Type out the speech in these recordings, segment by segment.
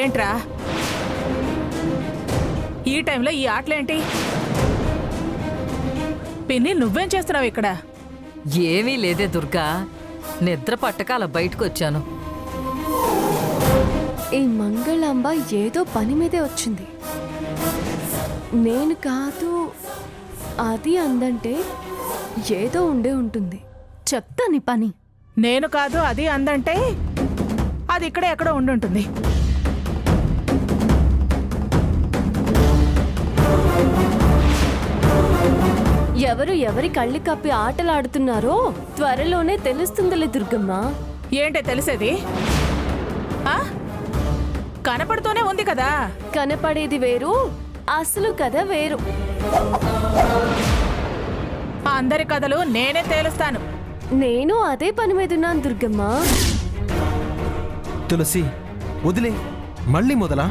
ఏంట్రా ఈ టైంలో ఈ ఆటలేంటి? పిన్ని నువ్వేం చేస్తున్నావు ఇక్కడ? ఏమీ లేదే దుర్గా, నిద్ర పట్టక అలా బయటకొచ్చాను. ఈ మంగళాంబ ఏదో పని మీదే వచ్చింది. నేను కాదు అది అందంటే ఏదో ఉండే ఉంటుంది. చెప్తా నీ పని. నేను కాదు అది అందంటే అది ఇక్కడే ఎక్కడో ఉండుంటుంది. ఎవరు ఎవరి కళ్ళు కప్పి ఆటలాడుతున్నారో త్వరలోనే తెలుస్తుందిలే దుర్గమ్మ. ఏంటే తెలిసేది? కనపడుతూనే ఉంది కదా. కనపడేది వేరు, అసలు కథ వేరు. అందరి కథలు నేనే తేలుస్తాను. నేను అదే పని మీద ఉన్నాను దుర్గమ్మ. తులసి వదిలే, మళ్ళీ మొదలా?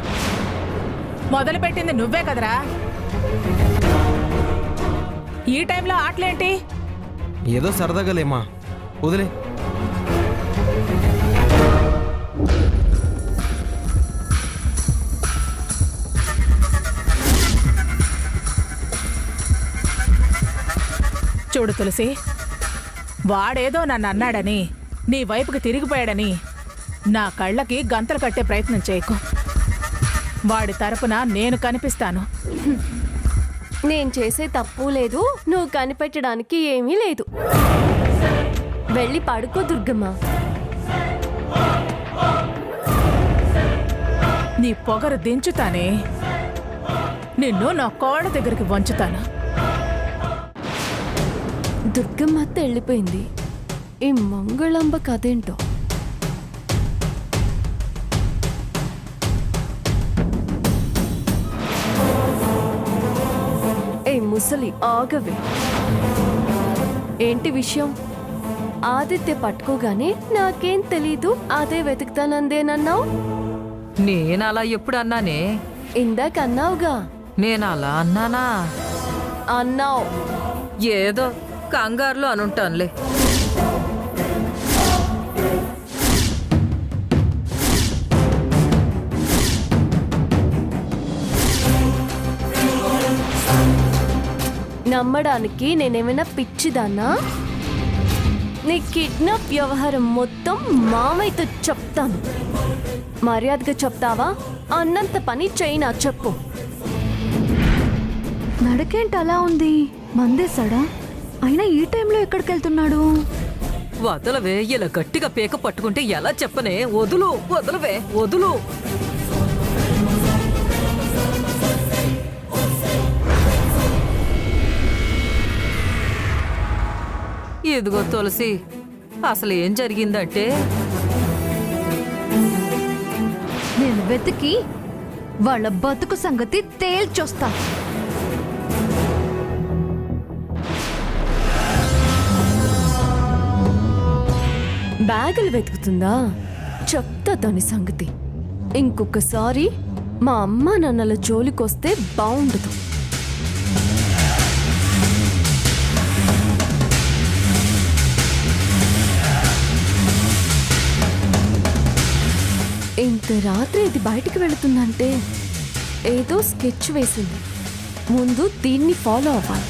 మొదలు పెట్టింది నువ్వే కదరా. ఈ టైంలో ఆటలేంటి? ఏదో సరదాగా లేమా, వదిలే. చూడు తులసి, వాడేదో నన్ను అన్నాడని నీ వైపుకి తిరిగిపోయాడని నా కళ్ళకి గంతలు కట్టే ప్రయత్నం చేయకు. వాడి తరపున నేను కనిపిస్తాను. నేను చేసే తప్పు లేదు, నువ్వు కనిపెట్టడానికి ఏమీ లేదు. వెళ్ళి పడుకో దుర్గమ్మ. నీ పొగరు దించుతానే, నిన్ను నా కోళ్ళ దగ్గరికి వంచుతాను. దుర్గమ్మ అత్త వెళ్ళిపోయింది. ఈ మంగళంబ కథేంటో. ఏ ముసలి ఆగవే. ఏంటి విషయం? ఆదిత్య పట్టుకోగానే నాకేం తెలీదు, అదే వెతుకుతానందేనన్నావు. నేనలా ఎప్పుడు అన్నానే? ఇందాక అన్నావుగా. నేనలా అన్నానా? అన్నావు. ఏదో కంగారులో అనుంటానులే. నమ్మడానికి నేనేమైనా పిచ్చిదాన్నా? నీ కిడ్నాప్ వ్యవహారం మొత్తం మామయ్యతో చెప్తాను. మర్యాదగా చెప్తావా? అన్నంత పని చేయనా చెప్పు. నడకేంటి అలా ఉంది? మందేశాడా? అయినా ఈ టైంలో ఎక్కడికి వెళ్తున్నాడు? వదలవే, ఇలా గట్టిగా పీక పట్టుకుంటే ఎలా చెప్పనే? వదులు, వదలవే, వదులు. ఇదిగో తులసి, అసలు ఏం జరిగిందంటే, నేను వెతికి వాళ్ళ బతుకు సంగతి తేల్చొస్తా. బ్యాగులు వెతుకుతుందా? చెప్తా దాని సంగతి. ఇంకొకసారి మా అమ్మ నాన్నల జోలికొస్తే బాగుండదు. ఇంత రాత్రి ఇది బయటికి వెళుతుందంటే ఏదో స్కెచ్ వేసింది. ముందు దీన్ని ఫాలో అవ్వాలి.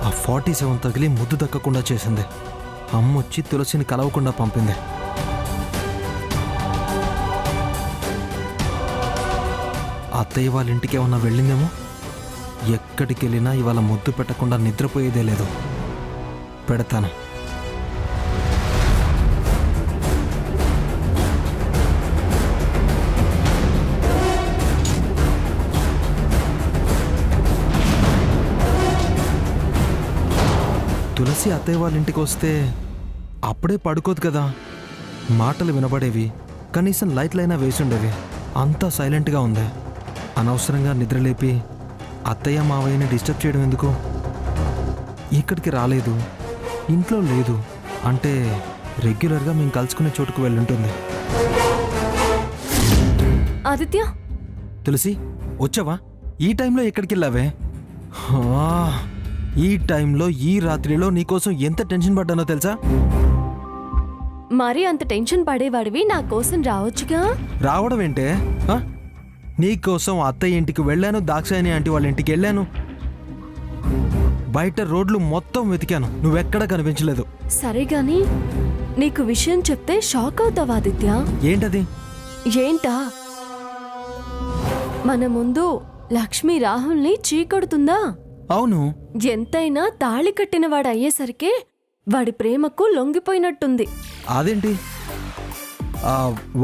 ఆ 47 తగిలి ముద్దు దక్కకుండా చేసింది. అమ్మొచ్చి తులసిని కలవకుండా పంపింది. అత్తయ్య వాళ్ళ ఇంటికి ఏమన్నా వెళ్ళిందేమో. ఎక్కడికి వెళ్ళినా ఇవాళ ముద్దు పెట్టకుండా నిద్రపోయేదే లేదు. పెడతాను. తులసి అత్తయ్య వాళ్ళ ఇంటికి వస్తే అప్పుడే పడుకోదు కదా, మాటలు వినబడేవి, కనీసం లైట్లైనా వేసి ఉండేవి. అంతా సైలెంట్గా ఉంది. అనవసరంగా నిద్రలేపి అత్తయ్య మావయ్యని డిస్టర్బ్ చేయడం ఎందుకు? ఇక్కడికి రాలేదు, ఇంట్లో లేదు అంటే రెగ్యులర్గా మేము కలుసుకునే చోటుకు వెళ్ళుంటుంది. ఆదిత్య, తులసి, వచ్చావా? ఈ టైంలో ఎక్కడికి వెళ్ళావే? ఈ టైంలో ఈ రాత్రిలో నీకోసం ఎంత టెన్షన్ పడ్డానో తెలుసా? మరి అంత టెన్షన్ పడేవాడివి నా కోసం రావచ్చుగా. రావడం ఏంటే? నీకోసం అత్తయ్య ఇంటికి వెళ్ళాను, దాక్షాయణి ఆంటీ వాళ్ళ ఇంటికి వెళ్ళాను, బయట రోడ్లు మొత్తం వెతికాను, నువ్వెక్కడా కనిపించలేదు. సరే గాని నీకు విషయం చెప్తే షాక్ అవుతావా ఆదిత్య? ఏంటది? ఏంటా? మన ముందు లక్ష్మి రాహుల్ని చీకొడుతుందా? అవును. ఎంతైనా తాళి కట్టిన వాడు అయ్యేసరికి వాడి ప్రేమకు లొంగిపోయినట్టుంది. అదేంటి?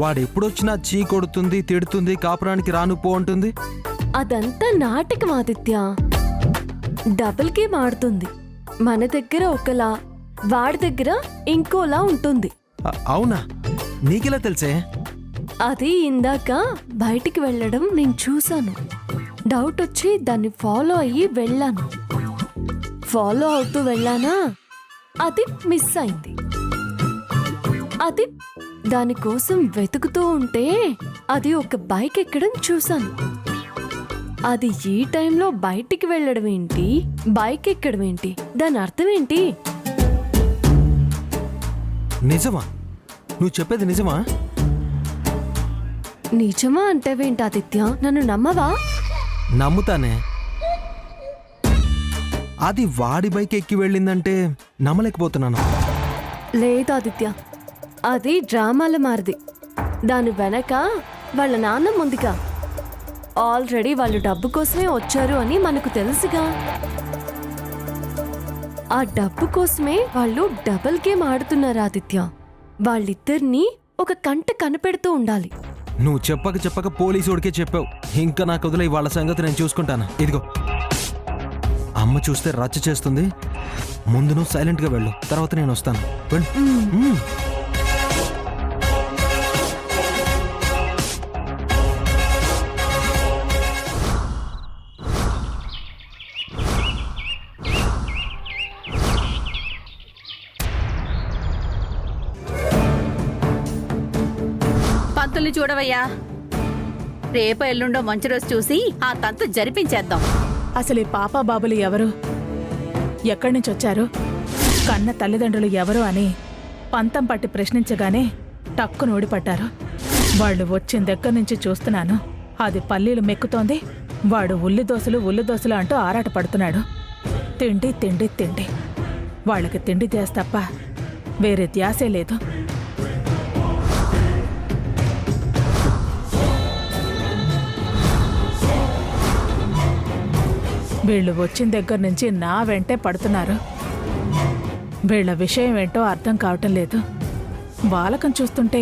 వాడెప్పుడొచ్చినా చీ కొడుతుంది, తిడుతుంది, కాపురానికి రాను పో అంటుంది. అదంతా నాటకం ఆదిత్య. డబుల్ గేమ్ ఆడుతుంది. మన దగ్గర ఒకలా, వాడి దగ్గర ఇంకోలా ఉంటుంది. అవునా? నీకెలా తెలుసే? అది ఇందాక బయటికి వెళ్ళడం నేను చూశాను. డౌట్ వచ్చి దాన్ని ఫాలో అయ్యి వెళ్ళాను. ఫాలో అవుతూ వెళ్ళానా, అది మిస్ అయింది. అది దానికోసం వెతుకుతూ ఉంటే అది ఒక బైక్ ఎక్కడం చూశాను. అది ఈ టైంలో బయటికి వెళ్ళడం ఏంటి, బైక్ ఎక్కడం ఏంటి, దాని అర్థం ఏంటి? నిజమా? నువ్వు చెప్పేది నిజమా? నిజమా అంటావేంటి ఆదిత్య? నన్ను నమ్మవా? నమ్ముతానే. అది వాడి బైక్ ఎక్కి వెళ్ళిందంటే నమ్మలేకపోతున్నాను. లేదు ఆదిత్య, అది డ్రామాల మారిది. దాని వెనక వాళ్ళ నాన్న ముందుగా ఆల్రెడీ వాళ్ళు డబ్బు కోసమే వచ్చారు అని మనకు తెలుసుగా. ఆ డబ్బు కోసమే వాళ్ళు డబుల్ గేమ్ ఆడుతున్నారు ఆదిత్య. వాళ్ళిద్దరినీ ఒక కంట కనిపెడుతూ ఉండాలి. నువ్వు చెప్పక పోలీసుడికే చెప్పావు. ఇంకా నాకు వదిలే, వాళ్ళ సంగతి నేను చూసుకుంటాను. ఇదిగో, అమ్మ చూస్తే రచ్చ చేస్తుంది. ముందు నువ్వు సైలెంట్గా వెళ్ళు, తర్వాత నేను వస్తాను. వెళ్ళు. పంతుల్ని చూడవయ్యా. రేపు ఎల్లుండో మంచి రోజు చూసి ఆ తంతు జరిపించేద్దాం. అసలు ఈ పాపా బాబులు ఎవరు, ఎక్కడి నుంచి వచ్చారు, కన్న తల్లిదండ్రులు ఎవరు అని పంతం పట్టి ప్రశ్నించగానే టక్కున ఓడిపడ్డారు. వాళ్ళు వచ్చిన దగ్గర నుంచి చూస్తున్నాను. అది పల్లీలు మెక్కుతోంది, వాడు ఉల్లిదోసలు అంటూ ఆరాట పడుతున్నాడు. తిండి తిండి తిండి. వాళ్ళకి తిండి ధ్యాస తప్ప వేరే ధ్యాసే లేదు. వీళ్ళు వచ్చిన దగ్గర నుంచి నా వెంటే పడుతున్నారు. వీళ్ళ విషయం ఏంటో అర్థం కావటం లేదు. బాలకం చూస్తుంటే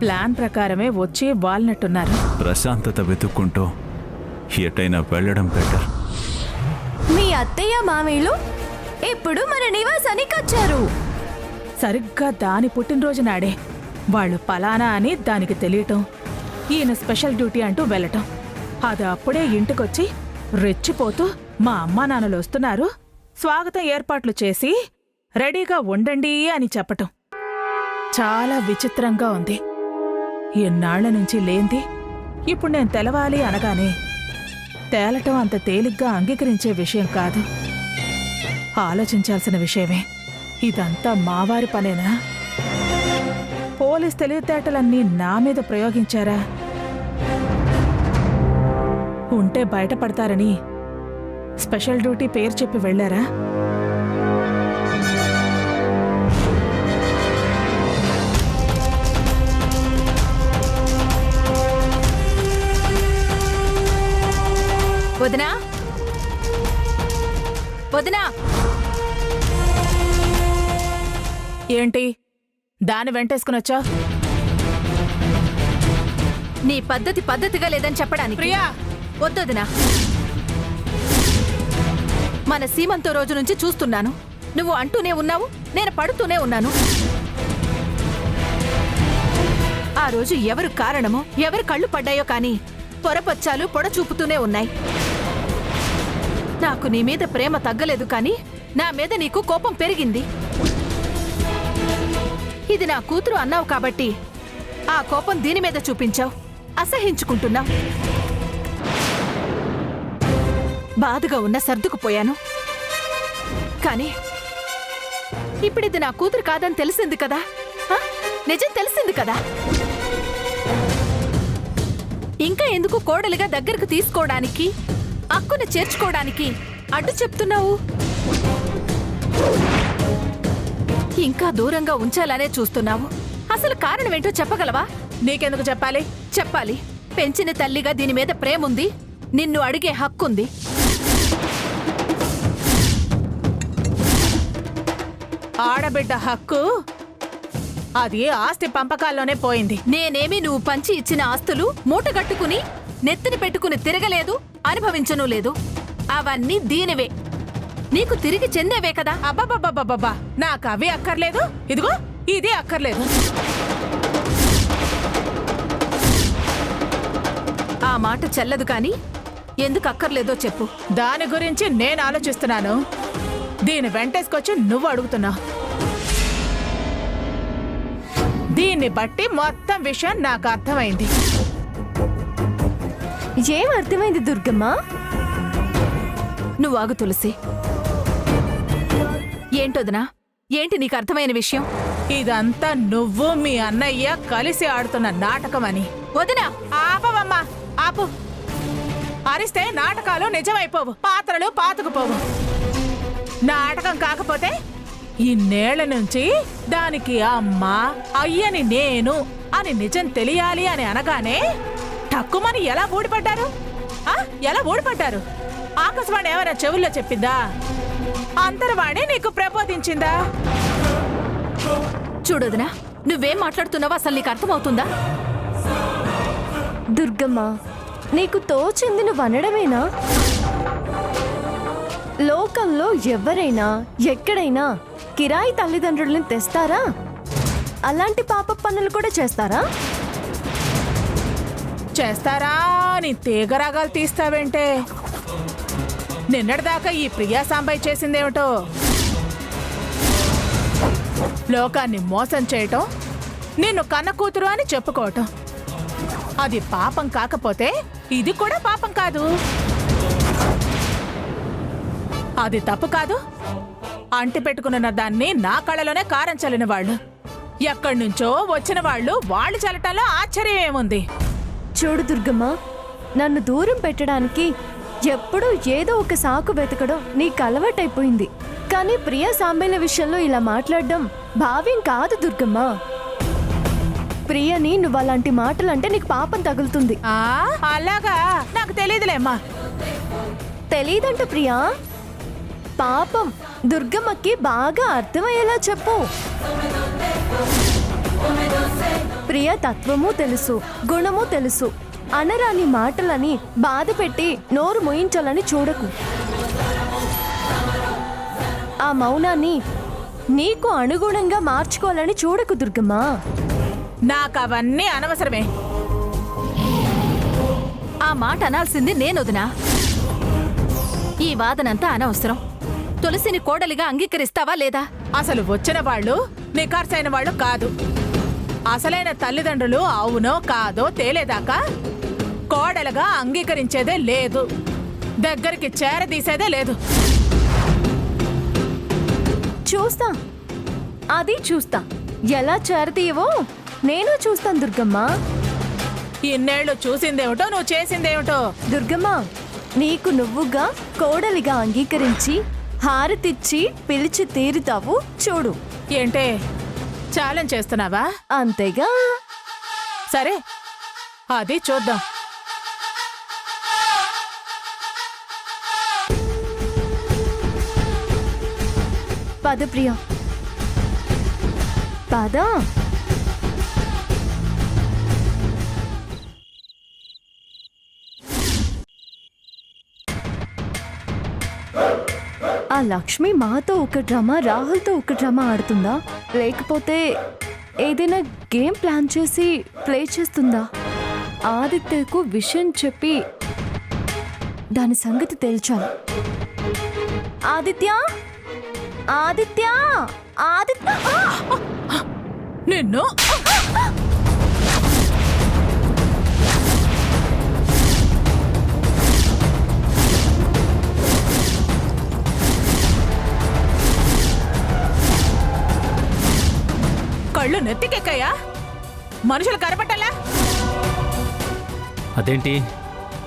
ప్లాన్ ప్రకారమే వచ్చి వాలినట్టున్నారు. ప్రశాంతత వెతుక్కుంటూ ఎటైనా వెళ్ళడం బెటర్. మీ అత్తయ్య మామయ్యలు ఇప్పుడు మన నివాసానికి వచ్చారు. సరిగ్గా దాని పుట్టినరోజు నాడే వాళ్ళు పలానా అని దానికి తెలియటం, ఈయన స్పెషల్ డ్యూటీ అంటూ వెళ్ళటం. అది అప్పుడే ఇంటికొచ్చి రెచ్చిపోతూ మా అమ్మా నాన్నలు వస్తున్నారు, స్వాగతం ఏర్పాట్లు చేసి రెడీగా ఉండండి అని చెప్పటం చాలా విచిత్రంగా ఉంది. ఎన్నాళ్ల నుంచి లేంది ఇప్పుడు నేను తెలవాలి అనగానే తేలటం అంత తేలిగ్గా అంగీకరించే విషయం కాదు. ఆలోచించాల్సిన విషయమే. ఇదంతా మావారి పనేనా? పోలీస్ తెలివితేటలన్నీ నా మీద ప్రయోగించారా? ఉంటే బయటపడతారని స్పెషల్ డ్యూటీ పేరు చెప్పి వెళ్లారా? వదినా, వదినా, ఏంటి దాన్ని వెంటేసుకునొచ్చా? నీ పద్ధతిగా లేదని చెప్పడానికి. ప్రియా, వద్దొదినా. మన సీమంతో రోజు నుంచి చూస్తున్నాను. నువ్వు అంటూనే ఉన్నావు, నేను పడుతూనే ఉన్నాను. ఆ రోజు ఎవరు కారణమో ఎవరు కళ్ళు పడ్డాయో కానీ పొరపచ్చాలు పొడ చూపుతూనే ఉన్నాయి. నాకు నీ మీద ప్రేమ తగ్గలేదు కానీ నా మీద నీకు కోపం పెరిగింది. ఇది నా కూతురు అన్నావు కాబట్టి ఆ కోపం దీని మీద చూపించావు, అసహించుకుంటున్నావు. బాధగా ఉన్న సర్దుకుపోయాను. కానీ ఇప్పుడిది నా కూతురు కాదని తెలిసింది కదా, నిజం తెలిసింది కదా. ఇంకా ఎందుకు కోడలిగా దగ్గరకు తీసుకోవడానికి, అక్కును చేర్చుకోవడానికి అడ్డు చెప్తున్నావు? ఇంకా దూరంగా ఉంచాలనే చూస్తున్నావు. అసలు కారణమేంటో చెప్పగలవా? నీకెందుకు చెప్పాలి? చెప్పాలి. పెంచిన తల్లిగా దీని మీద ప్రేముంది, నిన్ను అడిగే హక్కుంది. ఆడబిడ్డ హక్కు అది ఆస్తి పంపకాల్లోనే పోయింది. నేనేమి నువ్వు పంచి ఇచ్చిన ఆస్తులు మూటగట్టుకుని నెత్తిని పెట్టుకుని తిరగలేదు, అనుభవించను లేదు. అవన్నీ దీనివే, నీకు తిరిగి చెందేవే కదా. అబ్బబ్బబ్బబ్బబ్బా, నాకు అవి అక్కర్లేదు, ఇదిగో ఇది అక్కర్లేదు. ఆ మాట చెల్లదు కాని ఎందుకు అక్కర్లేదో చెప్పు. దాని గురించి నేను ఆలోచిస్తున్నాను, దీని వెంటేసుకొచ్చి నువ్వు అడుగుతున్నావు. దీన్ని బట్టి మొత్తం విషయం నాకు అర్థమైంది. ఏం అర్థమైంది దుర్గమ్మ? నువ్వు ఆగు తులసి. ఏంటొదనా, ఏంటి నీకు అర్థమైన విషయం? ఇదంతా నువ్వు మీ అన్నయ్య కలిసి ఆడుతున్న నాటకమని. వదినా, ఆపవమ్మా, ఆపు. అరిస్తే నాటకాలు నిజమైపోవు, పాత్రలు పాతుకుపోవు. నాటకం కాకపోతే ఇన్నేళ్ల నుంచి దానికి అమ్మ అయ్యని నేను అని నిజం తెలియాలి అని అనగానే తక్కువని ఎలా ఊడిపడ్డారు? ఎలా ఊడిపడ్డారు? ఆకాశవాణి ఏమైనా చెవుల్లో చెప్పిందా? అంతర్వాణి నీకు ప్రబోధించిందా? చూడొదినా, నువ్వేం మాట్లాడుతున్నావో అసలు నీకు అర్థమవుతుందా? దుర్గమ్మ, నీకు తోచింది నువ్వు అనడమేనా? లోకంలో ఎవరైనా ఎక్కడైనా కిరాయి తల్లిదండ్రులను తెస్తారా? అలాంటి పాప పనులు కూడా చేస్తారా? చేస్తారా అని తీగరాగాలు తీస్తావేంటే? నిన్నటిదాకా ఈ ప్రియా సాంబయ్య చేసిందేమిటో, లోకాన్ని మోసం చేయటం, నిన్ను కన్న కూతురు అని చెప్పుకోవటం. అది పాపం కాకపోతే ఇది కూడా పాపం కాదు. అది తప్పు కాదు. అంటి పెట్టుకున్న దాన్ని నా కళ్ళలోనే కారం చల్లిన వాళ్ళు, ఎక్కడి నుంచో వచ్చిన వాళ్ళు చల్లటంలో ఆశ్చర్యం ఏముంది? చూడు దుర్గమ్మ, నన్ను దూరం పెట్టడానికి ఎప్పుడూ ఏదో ఒక సాకు వెతకడం నీకు అలవాటైపోయింది. కానీ ప్రియా సాంబయ్యల విషయంలో ఇలా మాట్లాడడం భావ్యం కాదు దుర్గమ్మ. ప్రియని నువ్వు అలాంటి మాటలంటే నీకు పాపం తగులుతుంది. అలాగా? నాకు తెలియదులేమ్మా. తెలీదంట ప్రియా? పాపం దుర్గమ్మకి బాగా అర్థమయ్యేలా చెప్పు. ప్రియ తత్వము తెలుసు, గుణము తెలుసు. అనరాని మాటలని బాధ పెట్టి నోరు మోయించాలని చూడకు. ఆ మౌనాన్ని నీకు అనుగుణంగా మార్చుకోవాలని చూడకు దుర్గమ్మ. నాకు అవన్నీ అనవసరమే. ఆ మాట అనాల్సింది నేనొదినా. ఈ వాదనంతా అనవసరం. తులసిని కోడలిగా అంగీకరిస్తావా లేదా? అసలు వచ్చిన వాళ్ళు నిఖార్సైన వాళ్ళు కాదు. అసలైన తల్లిదండ్రులు అవునో కాదో తేలేదాకా కోడలుగా అంగీకరించేదే లేదు, దగ్గరికి చేరదీసేదే లేదు. చూస్తా, అది చూస్తా. ఎలా చేరతీయవో నేను చూస్తాను దుర్గమ్మ. ఇన్నేళ్లు చూసిందేమిటో, నువ్వు చేసిందేమిటో. దుర్గమ్మ, నీకు నువ్వుగా కోడలిగా అంగీకరించి హారతిచ్చి పిలిచి తీరుతావు చూడు. ఏంటే ఛాలెంజ్ చేస్తున్నావా? అంతేగా. సరే, అది చూద్దాం. పద ప్రియ, పద. ఆ లక్ష్మి మాతో ఒక డ్రామా, రాహుల్తో ఒక డ్రామా ఆడుతుందా? లేకపోతే ఏదైనా గేమ్ ప్లాన్ చేసి ప్లే చేస్తుందా? ఆదిత్యకు విషయం చెప్పి దాని సంగతి తేల్చాలి. ఆదిత్య, ఆదిత్య, ఆదిత్య! నిన్ను కళ్ళు నెత్తికెక్కయ్యా? మనుషులు కనపట్టాలా? అదేంటి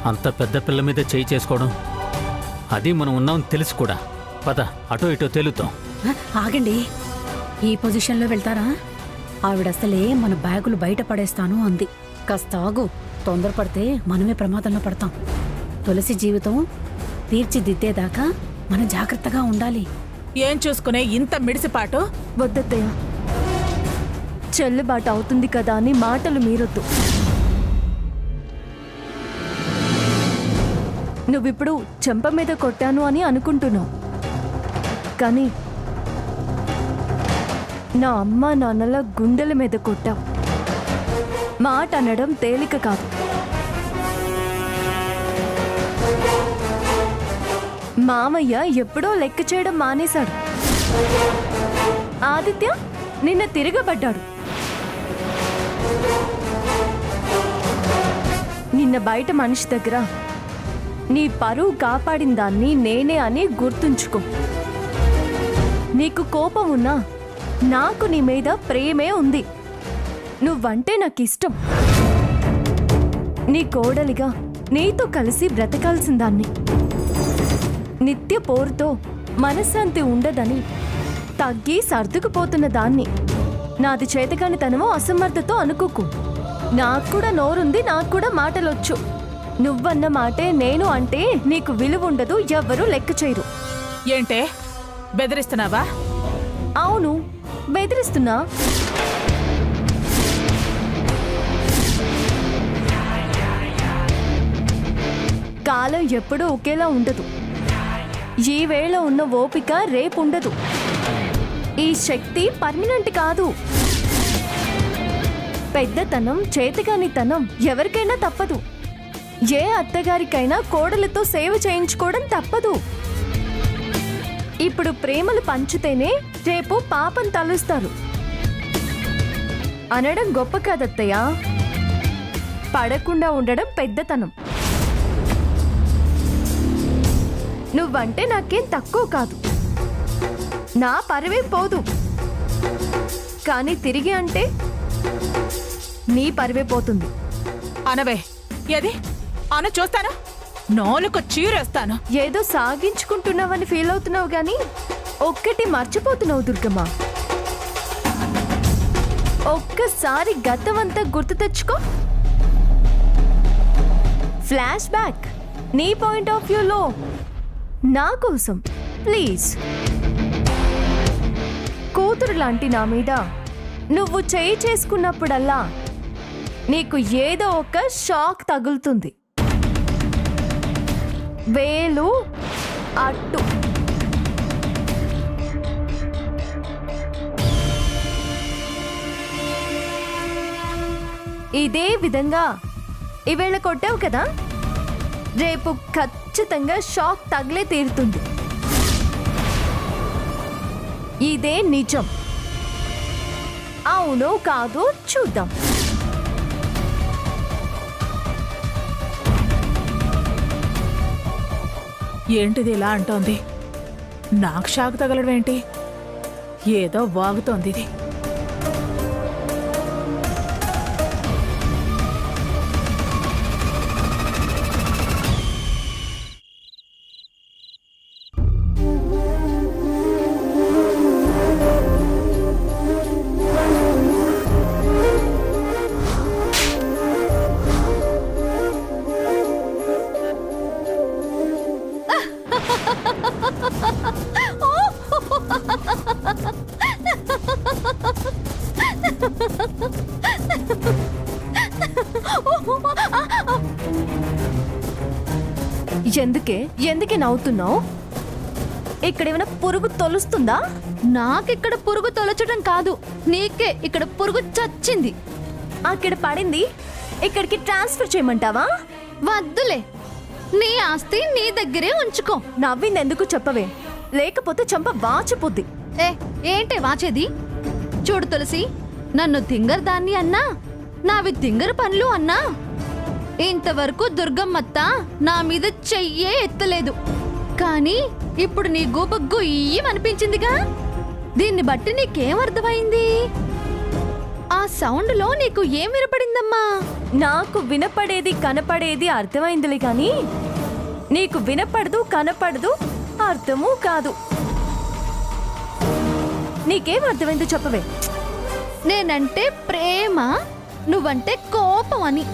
అంత పెద్ద పిల్ల మీద చేయి చేసుకోవడం? అది మనం ఉన్నామని తెలుసు కూడా. పద అటో ఇటో తేలుతాం. ఆగండి, ఈ పొజిషన్లో వెళ్తారా? ఆవిడసలే మన బ్యాగులు బయట పడేస్తాను అంది. కాస్త ఆగు, తొందరపడితే మనమే ప్రమాదంలో పడతాం. తులసి జీవితం తీర్చిదిద్దేదాకా మనం జాగ్రత్తగా ఉండాలి. ఏం చూసుకునే ఇంత మిడిసిపాటు? వద్దత్తయ్య, చెల్లుబాటు అవుతుంది కదా అని మాటలు మీరొద్దు. నువ్విప్పుడు చెంప మీద కొట్టాను అని అనుకుంటున్నావు, కానీ నా అమ్మ నాన్నల గుండెల మీద కొట్టావు. మాట అనడం తేలిక కాదు. మామయ్య ఎప్పుడో లెక్క చేయడం మానేశాడు. ఆదిత్య నిన్న తిరగబడ్డాడు. నిన్న బయట మనిషి దగ్గర నీ పరువు కాపాడిన దాన్ని నేనే అని గుర్తుంచుకో. నీకు కోపం ఉన్నా నాకు నీ మీద ప్రేమే ఉంది. నువ్వంటే నాకు ఇష్టం. నీ కోడలిగా నీతో కలిసి బ్రతకాల్సిన దాన్ని. నిత్య పోరుతో మనశ్శాంతి ఉండదని తగ్గి సర్దుకుపోతున్న దాన్ని. నాది చేతకానితనమో అసమర్థతో అనుకోకు. నాకు కూడా నోరుంది, నాకు కూడా మాటలొచ్చు. నువ్వన్న మాటే నేను అంటే నీకు విలువ ఉండదు, ఎవ్వరూ లెక్క చేయరు. ఏంటే బెదిరిస్తున్నావా? అవును, బెదిరిస్తున్నా. కాలం ఎప్పుడూ ఒకేలా ఉండదు. ఈ వేళ ఉన్న ఓపిక రేపుండదు. ఈ శక్తి పర్మనెంట్ కాదు. పెద్దతనం, చేతగానితనం ఎవరికైనా తప్పదు. ఏ అత్తగారికైనా కోడలతో సేవ చేయించుకోవడం తప్పదు. ఇప్పుడు ప్రేమలు పంచితేనే రేపు పాపం తలుస్తారు అనడం గొప్ప కాదత్తయ్య. పడకుండా ఉండడం పెద్దతనం. నువ్వంటే నాకేం తక్కువ కాదు. నా పరువే పోదు, కానీ తిరిగి అంటే నీ పరువే పోతుంది. అనవే, ఏది అన చూస్తాను, నాలుగు చీరేస్తాను. ఏదో సాగించుకుంటున్నావని ఫీల్ అవుతున్నావు గాని ఒక్కటి మర్చిపోతున్నావు దుర్గమ్మ. ఒక్కసారి గతమంతా గుర్తు తెచ్చుకో. Flash back. నీ పాయింట్ ఆఫ్ వ్యూలో నా కోసం ప్లీజ్. కూతురు లాంటి నా మీద నువ్వు చేయి చేసుకున్నప్పుడల్లా నీకు ఏదో ఒక షాక్ తగులుతుంది. వేలు అట్టు. ఇదే విధంగా ఈవేళ కొట్టావు కదా, రేపు ఖచ్చితంగా షాక్ తగిలే తీరుతుంది. ఇదే నిజం. అవును కాదు చూద్దాం. ఏంటిది ఇలా అంటోంది? నాకు షాక్ తగలడం ఏంటి? ఏదో వాగుతోంది ఇది. ఎందుకే నవ్వుతున్నావు? ఇక్కడేమైనా పురుగు తొలుస్తుందా? నాకిక్కడ పురుగు తొలచడం కాదు, నీకే ఇక్కడ పురుగు చచ్చింది. అక్కడ పడింది, ఇక్కడికి ట్రాన్స్ఫర్ చేయమంటావా? వద్దులే, నీ ఆస్తి నీ దగ్గరే ఉంచుకో. నవ్విందెందుకు చెప్పవే, లేకపోతే చంప వాచిపోద్ది. ఏంటే వాచేది? చూడు తులసి, నన్ను తింగర్ దాన్ని అన్నా, నావి తింగర్ పనులు అన్నా, ఇంతవరకు దుర్గమ్మత్త నా మీద చెయ్యే ఎత్తలేదు. కానీ ఇప్పుడు నీ గూప గుయ్యమనిపించిందిగా. దీన్ని బట్టి నీకేం అర్థమైంది? ఆ సౌండ్ లో నీకు ఏం వినపడిందమ్మా? నాకు వినపడేది కనపడేది అర్థమైందిలే, కానీ నీకు వినపడదు కనపడదు అర్థమూ కాదు. నీకేం అర్థమైందో చెప్పవే. నేనంటే ప్రేమ, నువ్వంటే కోపం అని.